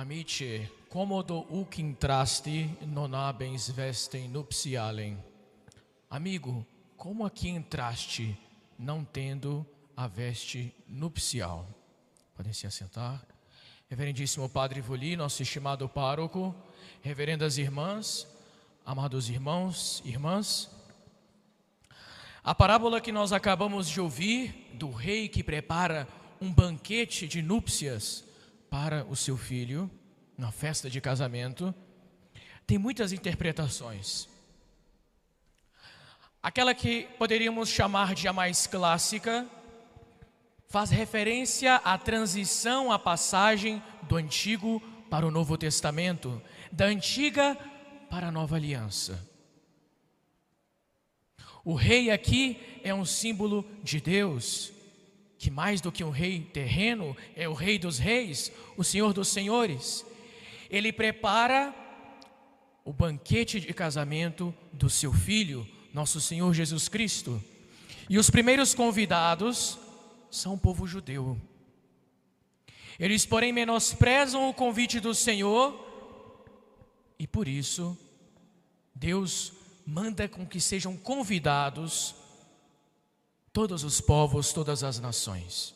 Amici, comodo huc intrasti, non habens vestem nuptialem. Amigo, como aqui entraste, não tendo a veste nupcial? Podem se assentar. Reverendíssimo Padre Voli, nosso estimado pároco, reverendas irmãs, amados irmãos, irmãs, a parábola que nós acabamos de ouvir do rei que prepara um banquete de núpcias para o seu filho, na festa de casamento, tem muitas interpretações. Aquela que poderíamos chamar de a mais clássica, faz referência à transição, à passagem do Antigo para o Novo Testamento, da Antiga para a Nova Aliança. O rei aqui é um símbolo de Deus, que mais do que um rei terreno, é o Rei dos Reis, o Senhor dos Senhores. Ele prepara o banquete de casamento do seu Filho, nosso Senhor Jesus Cristo. E os primeiros convidados são o povo judeu. Eles, porém, menosprezam o convite do Senhor e, por isso, Deus manda com que sejam convidados todos os povos, todas as nações.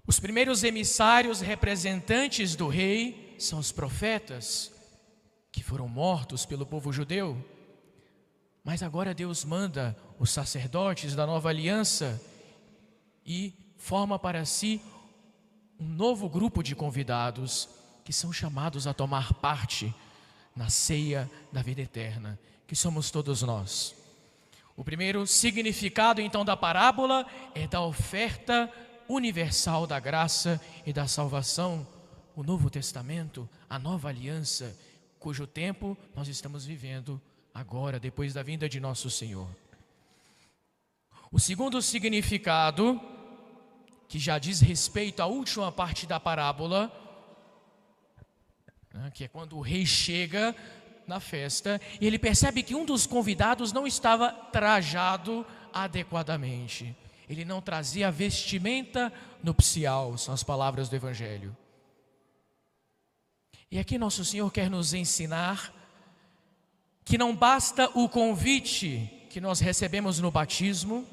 Os primeiros emissários, representantes do rei, são os profetas, que foram mortos pelo povo judeu. Mas agora Deus manda os sacerdotes da nova aliança e forma para si um novo grupo de convidados que são chamados a tomar parte na ceia da vida eterna, que somos todos nós. O primeiro significado, então, da parábola é da oferta universal da graça e da salvação, o Novo Testamento, a nova aliança, cujo tempo nós estamos vivendo agora, depois da vinda de nosso Senhor. O segundo significado, que já diz respeito à última parte da parábola, que é quando o rei chega na festa e ele percebe que um dos convidados não estava trajado adequadamente. Ele não trazia a vestimenta nupcial, são as palavras do Evangelho. E aqui nosso Senhor quer nos ensinar que não basta o convite que nós recebemos no batismo,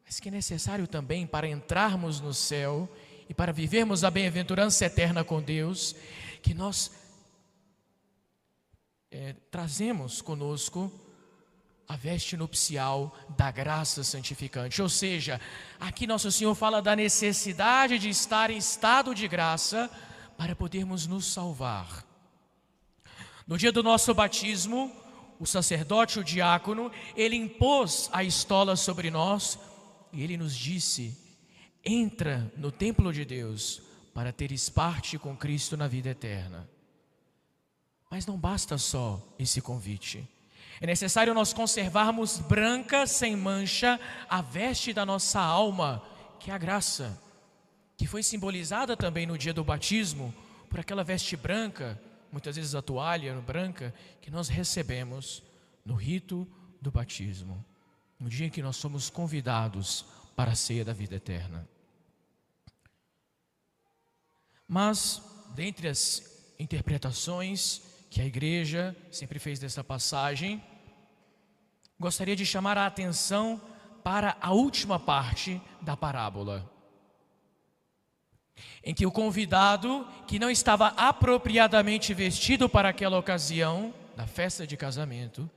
mas que é necessário também para entrarmos no céu e para vivermos a bem-aventurança eterna com Deus, que nós trazemos conosco a veste nupcial da graça santificante. Ou seja, aqui nosso Senhor fala da necessidade de estar em estado de graça para podermos nos salvar. No dia do nosso batismo, o sacerdote, o diácono, ele impôs a estola sobre nós e ele nos disse: entra no templo de Deus para teres parte com Cristo na vida eterna. Mas não basta só esse convite. É necessário nós conservarmos branca, sem mancha, a veste da nossa alma, que é a graça, que foi simbolizada também no dia do batismo, por aquela veste branca, muitas vezes a toalha branca, que nós recebemos no rito do batismo, no dia em que nós somos convidados para a ceia da vida eterna. Mas, dentre as interpretações que a igreja sempre fez dessa passagem, gostaria de chamar a atenção para a última parte da parábola, em que o convidado, que não estava apropriadamente vestido para aquela ocasião da festa de casamento,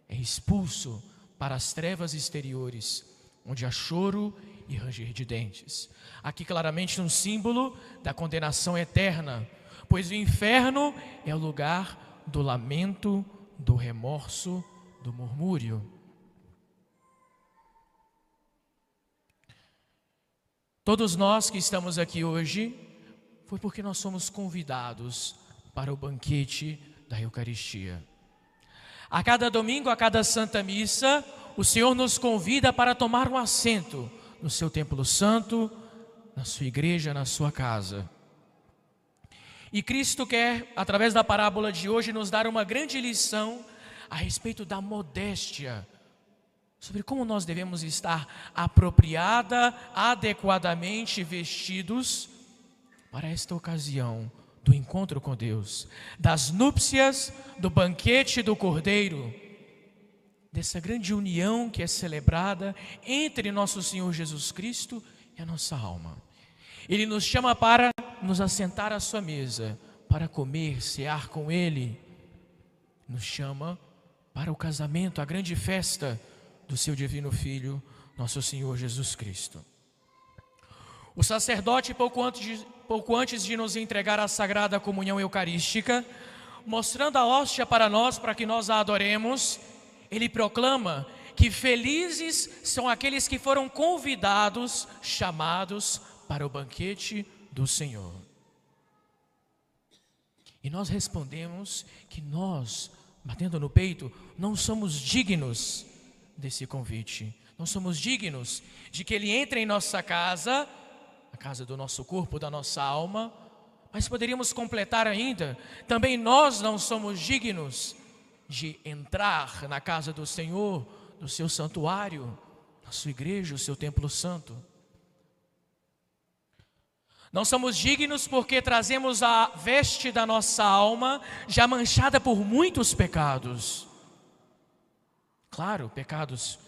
é expulso para as trevas exteriores, onde há choro e ranger de dentes. Aqui claramente um símbolo da condenação eterna, pois o inferno é o lugar do lamento, do remorso, do murmúrio. Todos nós que estamos aqui hoje, foi porque nós somos convidados para o banquete da Eucaristia. A cada domingo, a cada Santa Missa, o Senhor nos convida para tomar um assento no seu templo santo, na sua igreja, na sua casa. E Cristo quer, através da parábola de hoje, nos dar uma grande lição a respeito da modéstia, sobre como nós devemos estar apropriada, adequadamente vestidos para esta ocasião do encontro com Deus, das núpcias, do banquete do Cordeiro, dessa grande união que é celebrada entre nosso Senhor Jesus Cristo e a nossa alma. Ele nos chama para nos assentar à sua mesa, para comer, cear com Ele. Nos chama para o casamento, a grande festa do seu divino Filho, nosso Senhor Jesus Cristo. O sacerdote, pouco antes de nos entregar a Sagrada Comunhão Eucarística, mostrando a hóstia para nós, para que nós a adoremos, ele proclama que felizes são aqueles que foram convidados, chamados para o banquete do Senhor. E nós respondemos que nós, batendo no peito, não somos dignos desse convite. Não somos dignos de que Ele entre em nossa casa, a casa do nosso corpo, da nossa alma, mas poderíamos completar ainda, também nós não somos dignos de entrar na casa do Senhor, no seu santuário, na sua igreja, o seu templo santo. Não somos dignos porque trazemos a veste da nossa alma já manchada por muitos pecados. Claro, pecados,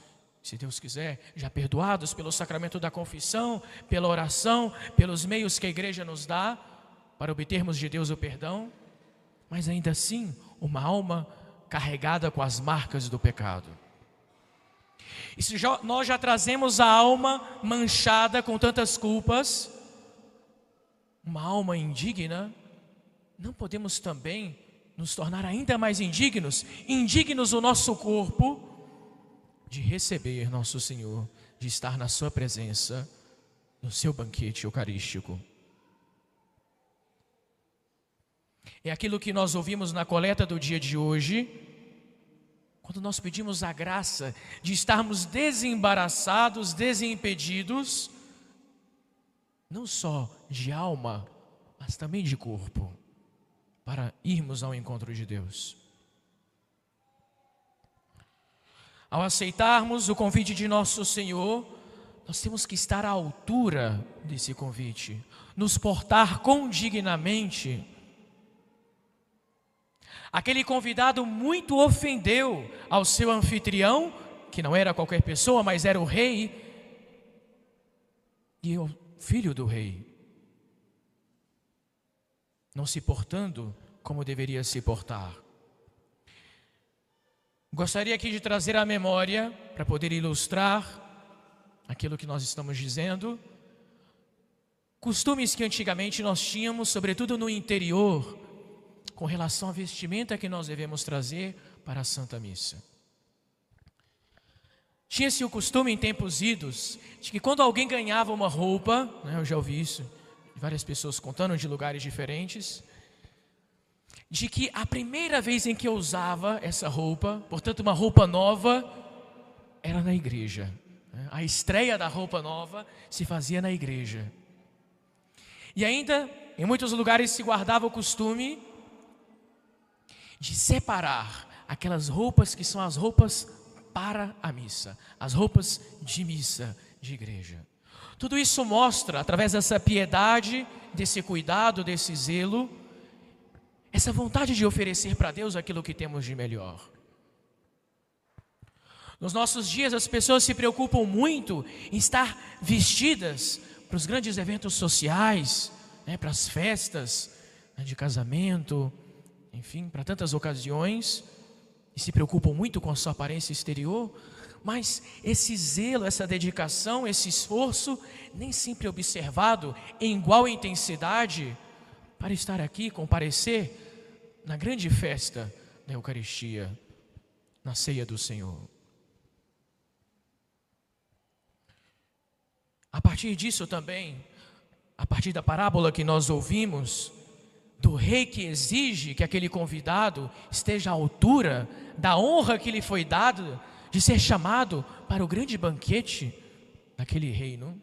se Deus quiser, já perdoados pelo sacramento da confissão, pela oração, pelos meios que a igreja nos dá para obtermos de Deus o perdão, mas ainda assim, uma alma carregada com as marcas do pecado. E se nós já trazemos a alma manchada com tantas culpas, uma alma indigna, não podemos também nos tornar ainda mais indignos o nosso corpo, de receber nosso Senhor, de estar na sua presença, no seu banquete eucarístico. É aquilo que nós ouvimos na coleta do dia de hoje, quando nós pedimos a graça de estarmos desembaraçados, desimpedidos, não só de alma, mas também de corpo, para irmos ao encontro de Deus. Ao aceitarmos o convite de nosso Senhor, nós temos que estar à altura desse convite, nos portar condignamente. Aquele convidado muito ofendeu ao seu anfitrião, que não era qualquer pessoa, mas era o rei, e o filho do rei, não se portando como deveria se portar. Gostaria aqui de trazer à memória, para poder ilustrar aquilo que nós estamos dizendo, costumes que antigamente nós tínhamos, sobretudo no interior, com relação à vestimenta que nós devemos trazer para a Santa Missa. Tinha-se o costume em tempos idos, de que quando alguém ganhava uma roupa, eu já ouvi isso, várias pessoas contando de lugares diferentes, de que a primeira vez em que eu usava essa roupa, portanto uma roupa nova, era na igreja. A estreia da roupa nova se fazia na igreja. E ainda, em muitos lugares se guardava o costume de separar aquelas roupas que são as roupas para a missa, as roupas de missa, de igreja. Tudo isso mostra, através dessa piedade, desse cuidado, desse zelo, essa vontade de oferecer para Deus aquilo que temos de melhor. Nos nossos dias as pessoas se preocupam muito em estar vestidas para os grandes eventos sociais, para as festas de casamento, enfim, para tantas ocasiões, e se preocupam muito com a sua aparência exterior, mas esse zelo, essa dedicação, esse esforço, nem sempre é observado em igual intensidade para estar aqui, comparecer na grande festa da Eucaristia, na ceia do Senhor. A partir disso também, a partir da parábola que nós ouvimos, do rei que exige que aquele convidado esteja à altura da honra que lhe foi dada de ser chamado para o grande banquete daquele reino,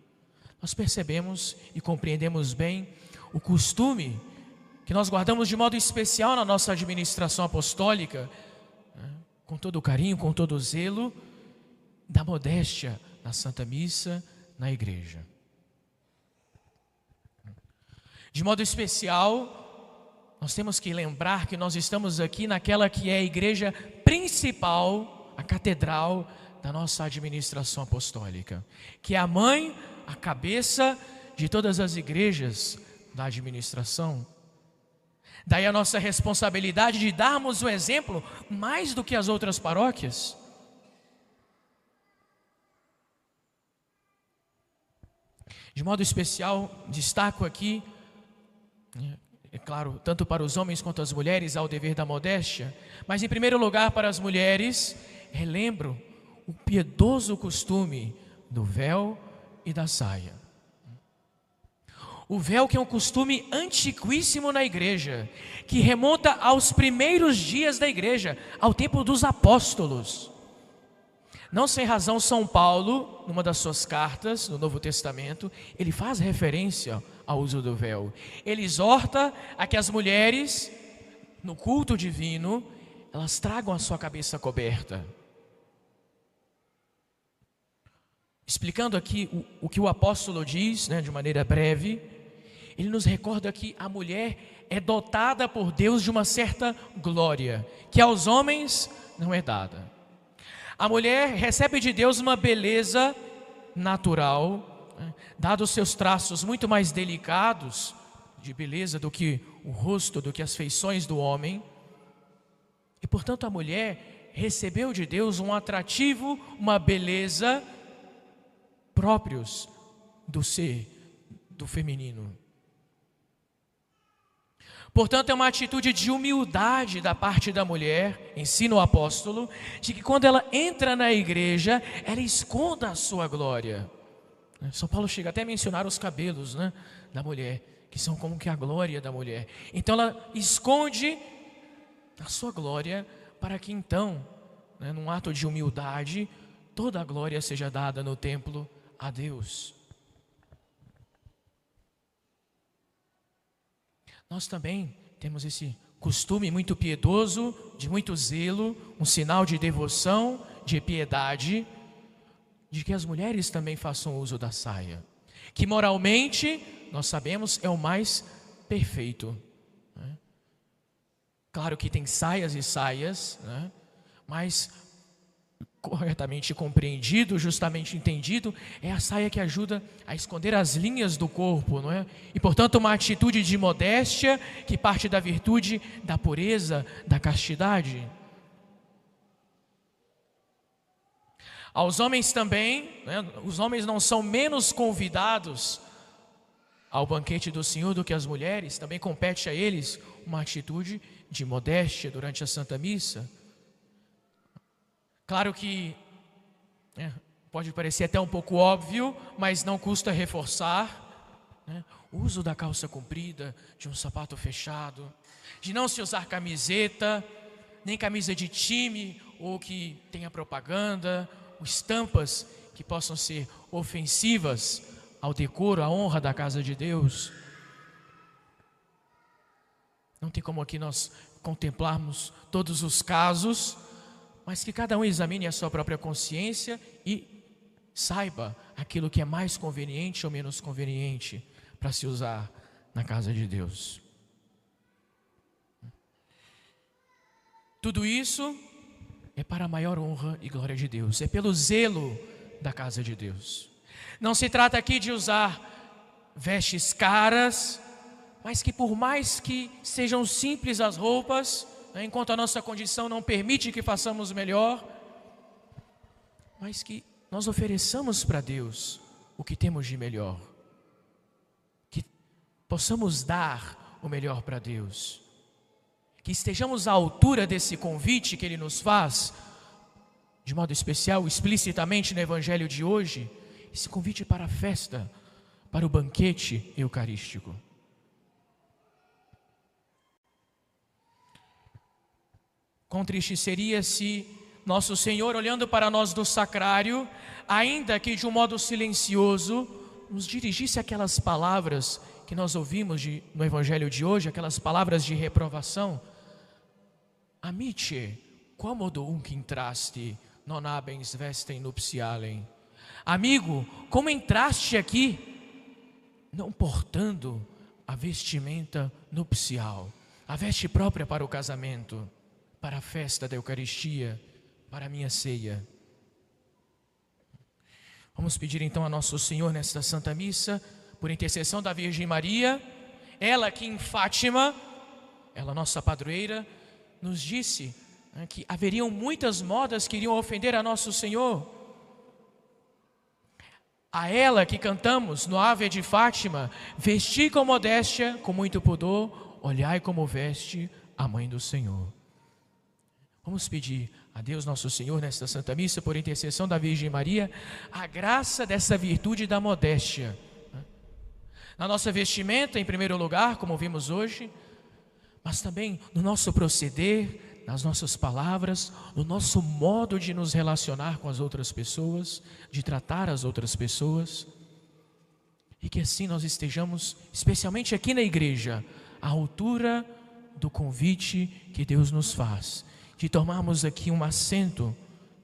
nós percebemos e compreendemos bem o costume que nós guardamos de modo especial na nossa administração apostólica, com todo o carinho, com todo o zelo, da modéstia na Santa Missa, na igreja. De modo especial, nós temos que lembrar que nós estamos aqui naquela que é a igreja principal, a catedral da nossa administração apostólica, que é a mãe, a cabeça de todas as igrejas da administração. Daí a nossa responsabilidade de darmos o exemplo mais do que as outras paróquias. De modo especial, destaco aqui, é claro, tanto para os homens quanto as mulheres, há o dever da modéstia, mas em primeiro lugar para as mulheres, relembro o piedoso costume do véu e da saia. O véu, que é um costume antiquíssimo na igreja, que remonta aos primeiros dias da igreja, ao tempo dos apóstolos. Não sem razão, São Paulo, numa das suas cartas no Novo Testamento, ele faz referência ao uso do véu. Ele exorta a que as mulheres, no culto divino, elas tragam a sua cabeça coberta. Explicando aqui o que o apóstolo diz, de maneira breve, ele nos recorda que a mulher é dotada por Deus de uma certa glória, que aos homens não é dada. A mulher recebe de Deus uma beleza natural, dados seus traços muito mais delicados de beleza do que o rosto, do que as feições do homem. E portanto a mulher recebeu de Deus um atrativo, uma beleza próprios do ser, do feminino. Portanto, é uma atitude de humildade da parte da mulher, ensina o apóstolo, de que quando ela entra na igreja, ela esconda a sua glória. São Paulo chega até a mencionar os cabelos da mulher, que são como que a glória da mulher. Então ela esconde a sua glória, para que então, num ato de humildade, toda a glória seja dada no templo a Deus. Nós também temos esse costume muito piedoso, de muito zelo, um sinal de devoção, de piedade, de que as mulheres também façam uso da saia, que moralmente, nós sabemos, é o mais perfeito. Claro que tem saias e saias, mas corretamente compreendido, justamente entendido, é a saia que ajuda a esconder as linhas do corpo, E portanto uma atitude de modéstia que parte da virtude, da pureza, da castidade. Aos homens também, os homens não são menos convidados ao banquete do Senhor do que as mulheres, também compete a eles uma atitude de modéstia durante a Santa Missa. Claro que pode parecer até um pouco óbvio, mas não custa reforçar, o uso da calça comprida, de um sapato fechado, de não se usar camiseta, nem camisa de time ou que tenha propaganda, ou estampas que possam ser ofensivas ao decoro, à honra da casa de Deus. Não tem como aqui nós contemplarmos todos os casos, mas que cada um examine a sua própria consciência e saiba aquilo que é mais conveniente ou menos conveniente para se usar na casa de Deus. Tudo isso é para a maior honra e glória de Deus, é pelo zelo da casa de Deus. Não se trata aqui de usar vestes caras, mas que por mais que sejam simples as roupas, enquanto a nossa condição não permite que façamos melhor, mas que nós ofereçamos para Deus o que temos de melhor, que possamos dar o melhor para Deus, que estejamos à altura desse convite que Ele nos faz, de modo especial, explicitamente no Evangelho de hoje, esse convite para a festa, para o banquete eucarístico. Quão triste seria se nosso Senhor, olhando para nós do sacrário, ainda que de um modo silencioso, nos dirigisse aquelas palavras que nós ouvimos no Evangelho de hoje, aquelas palavras de reprovação. Amice, quomodo unc intrasti, non habens vestem nuptialem. Amigo, como entraste aqui, não portando a vestimenta nupcial? a veste própria para o casamento, para a festa da Eucaristia, para a minha ceia. Vamos pedir então a Nosso Senhor nesta Santa Missa, por intercessão da Virgem Maria, ela que em Fátima, ela nossa padroeira, nos disse que haveriam muitas modas que iriam ofender a Nosso Senhor. A ela que cantamos no Ave de Fátima, vesti com modéstia, com muito pudor, olhai como veste a Mãe do Senhor. Vamos pedir a Deus Nosso Senhor nesta Santa Missa, por intercessão da Virgem Maria, a graça dessa virtude da modéstia. Na nossa vestimenta, em primeiro lugar, como vimos hoje, mas também no nosso proceder, nas nossas palavras, no nosso modo de nos relacionar com as outras pessoas, de tratar as outras pessoas. E que assim nós estejamos, especialmente aqui na igreja, à altura do convite que Deus nos faz, de tomarmos aqui um assento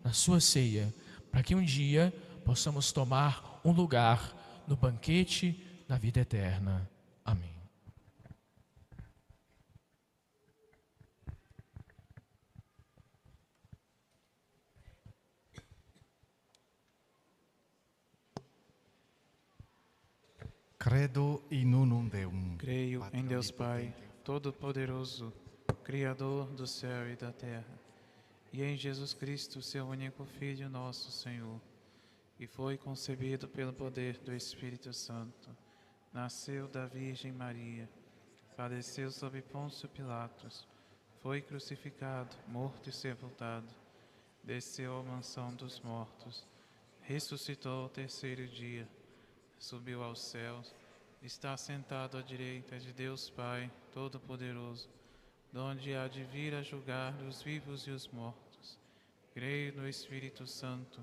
na sua ceia, para que um dia possamos tomar um lugar no banquete da vida eterna. Amém. Credo in unum Deum. Creio em Deus Pai, Todo-Poderoso, Criador do céu e da terra, e em Jesus Cristo, seu único Filho, nosso Senhor, que foi concebido pelo poder do Espírito Santo, nasceu da Virgem Maria, padeceu sob Pôncio Pilatos, foi crucificado, morto e sepultado, desceu à mansão dos mortos, ressuscitou ao terceiro dia, subiu aos céus, está sentado à direita de Deus Pai Todo-Poderoso, donde há de vir a julgar os vivos e os mortos. Creio no Espírito Santo,